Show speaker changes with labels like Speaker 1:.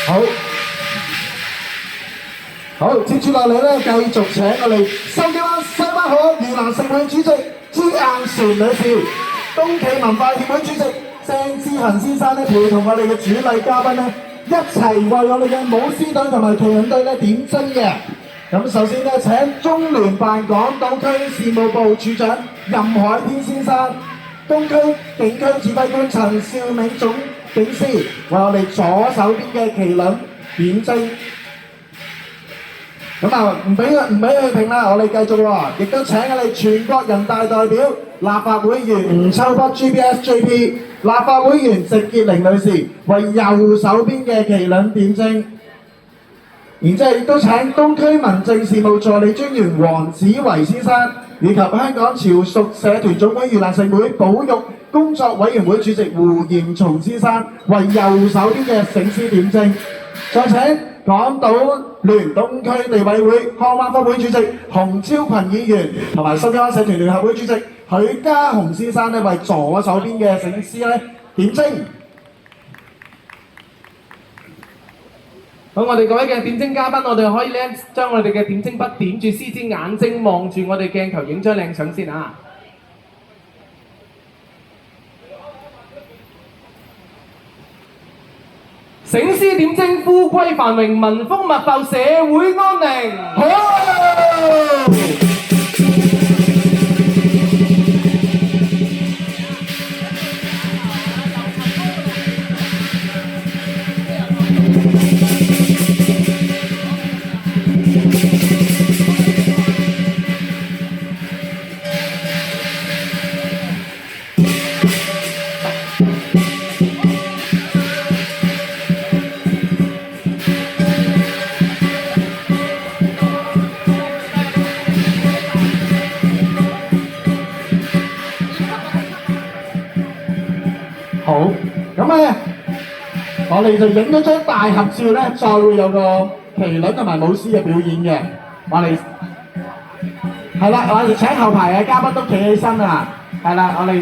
Speaker 1: 好，好，接住落嚟咧，繼續請我哋深圳灣西灣河盂蘭盛會主席朱雁璇女士、東企文化協會主席鄭志恒先生咧，陪同我哋嘅主禮嘉賓咧，一齊為我哋嘅舞獅隊同埋麒麟隊咧點睛嘅。咁首先咧，請中聯辦港島區事務部處長任海天先生、東區警區指揮官陳少銘總警司為我哋左手邊嘅麒麟點睛。咁啊，唔俾佢停啦，我哋繼續喎，亦都請我哋全國人大代表、立法會議員吳秋北 GBSJP、立法會議員席潔玲女士為右手邊嘅麒麟點睛。然之後亦都請東區民政事務助理專員黃子維先生，以及香港潮屬社團總會盂蘭盛會保育工作委員會主席胡炎松先生為右手邊嘅醒獅點睛。再請港島聯東區地委會康灣分會主席洪超群議員同埋深圳灣社團聯合會主席許家雄先生咧為左手邊嘅醒獅咧點睛。
Speaker 2: 好，我哋各位嘅點睛嘉賓，我哋可以咧將我哋嘅點睛筆點住獅子眼睛，望住我哋鏡頭影張靚相先啊！醒獅點睛，富貴繁榮，民豐物阜，社會安寧。好。
Speaker 1: 好，咁咧，我哋就影咗張大合照咧，再會有個麒麟同埋舞獅嘅表演嘅。我哋係啦，我哋請後排嘅嘉賓都企起身啊，係啦，我哋。